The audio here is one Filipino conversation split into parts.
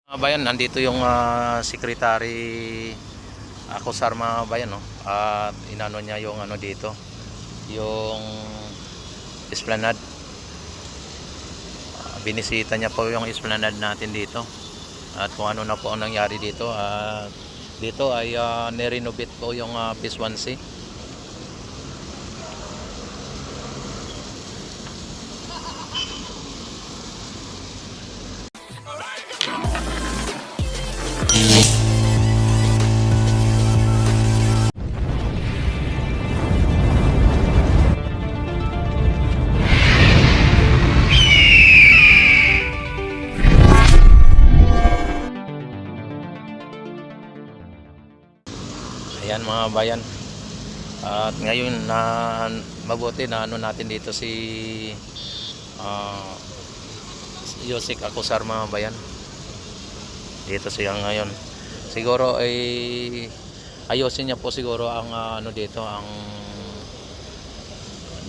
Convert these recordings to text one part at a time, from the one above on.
Bayan, nandito yung secretary ako sa mga bayan, no? At inano niya yung ano dito, yung esplanade. Binisita niya po yung esplanade natin dito. At kung ano na po ang nangyari dito. Dito ay nirenovate po yung Phase 1C. Ayan mga bayan. At ngayon na mabuti na ano natin dito si Yusek Acosar mga bayan. Dito siya ngayon. Siguro ay ayusin niya po siguro ang ano dito, ang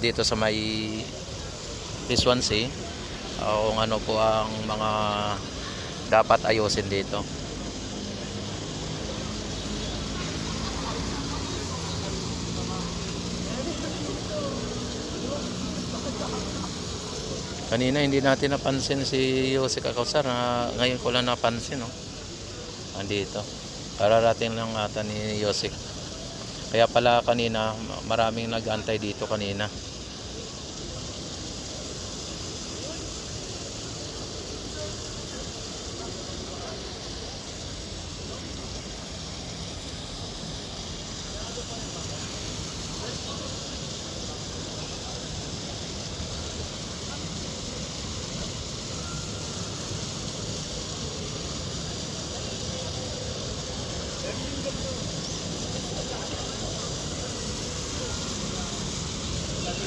dito sa may P1C, kung ano po ang mga dapat ayusin dito. Kanina hindi natin napansin si Yusek Acosar, ngayon ko lang napansin, no? Andito. Kararating lang ata ni Yusek. Kaya pala kanina maraming nag-antay dito kanina.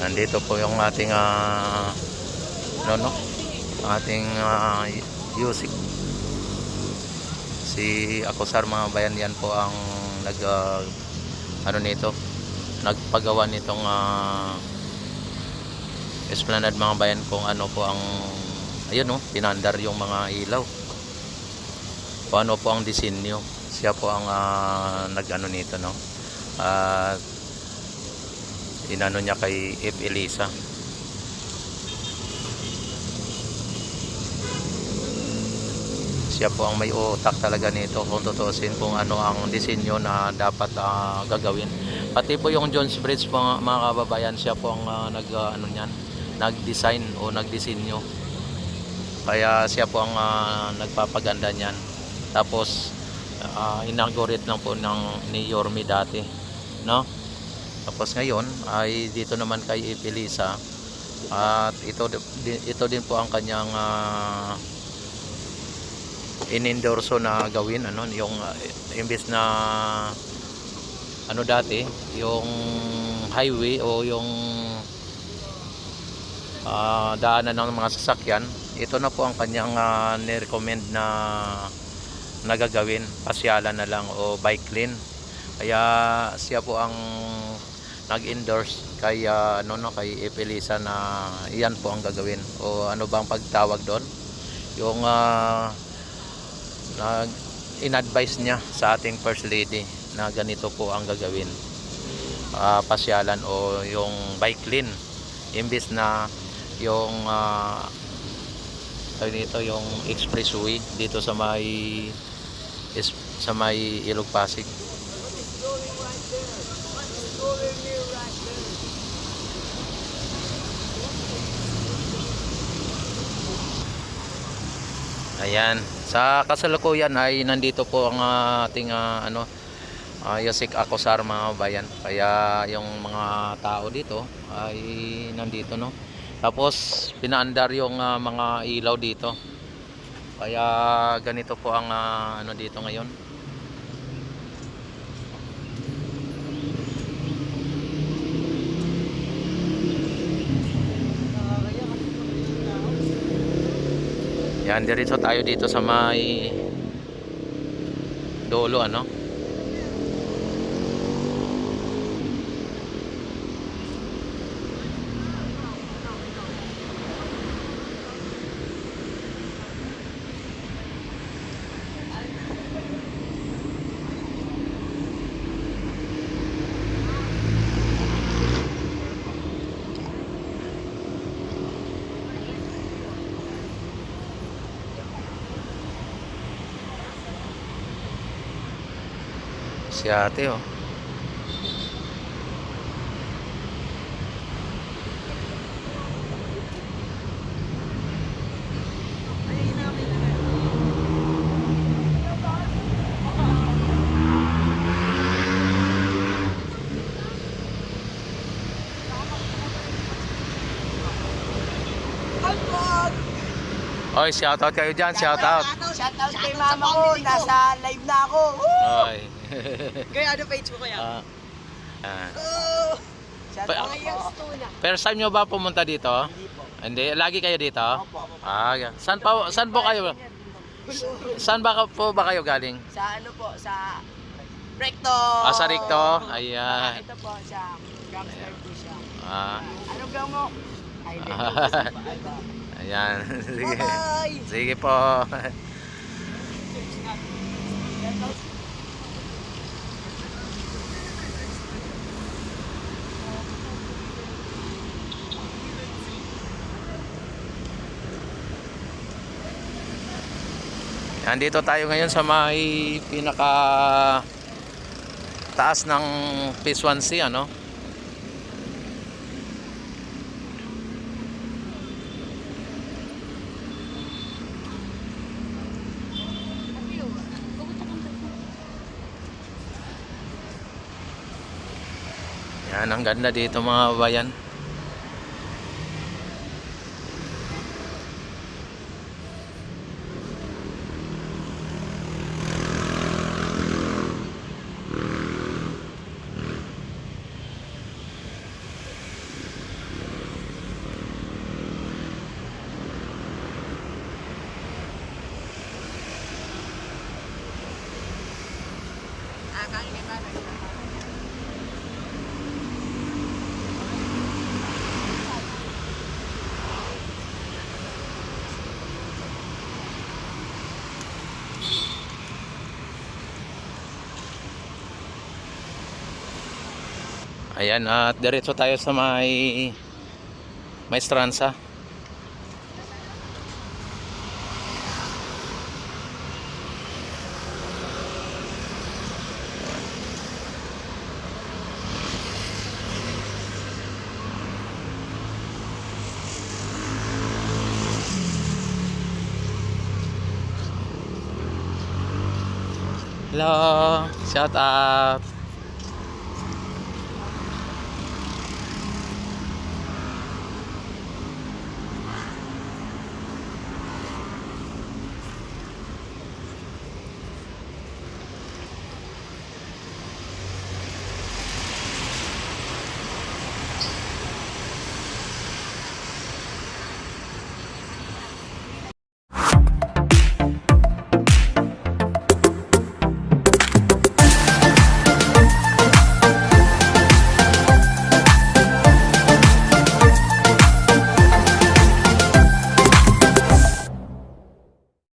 Nandito po yung ating ating Yusek, si Acosar mga bayan. Yan po ang ano nito, nagpagawa nitong esplanade mga bayan, kung ano po ang ayun, no, pinandar yung mga ilaw, kung ano po ang disenyo. Siya po ang nag-ano nito, no, at inano niya kay F. Elisa. Siya po ang may utak talaga nito, kung tutusin kung ano ang disenyo na dapat gagawin. Pati po yung Jones Bridge mga kababayan, siya po ang ano niyan, nag-design o nagdisenyo. Kaya siya po ang nagpapaganda niyan. Tapos inaugurate lang po ni Yorme dati, no? Tapos ngayon ay dito naman kay F. Elisa, at ito din po ang kanyang inendorso na gawin, ano, yung imbes na ano dati, yung highway o yung daanan ng mga sasakyan. Ito na po ang kanyang ni-recommend na nagagawin, pasyalan na lang o bike lane. Kaya siya po ang nag-endorse kay kay F. Elisa na iyan po ang gagawin, o ano bang pagtawag doon, yung in-advise niya sa ating First Lady na ganito po ang gagawin, pasyalan o yung bike lane, imbis na yung dito yung expressway dito sa may Ilog Pasig. Ayan, sa kasalukuyan ay nandito po ang ating Yusek Acosar mga bayan. Kaya yung mga tao dito ay nandito, no. Tapos pinaandar yung mga ilaw dito. Kaya ganito po ang ano dito ngayon. Yan, diretso tayo dito sa may dulo, ano. Si ate, oh. Oy, shoutout kayo dyan, shoutout. Shoutout kay mama ko, nasa live na ako. Oy. Kaya ano page mo kaya? Ah. Ah. Shoutout po. First time nyo ba pumunta dito? Hindi po. Hindi, lagi kayo dito? Opo. Ah, saan po kayo? Saan po ba kayo galing? Sa ano po, sa Recto. Ah, sa Recto? Ayan. Ito po, sa Gangster po siya. Ah. Anong gang mo? Ay, Ayan. Sige. bye-bye! Sige po. Nandito tayo ngayon sa may pinaka taas ng Phase 1C, ano? Yan, ang ganda dito mga bayan. Ayan, at diretso tayo sa may Maestranza. Hello, shout out.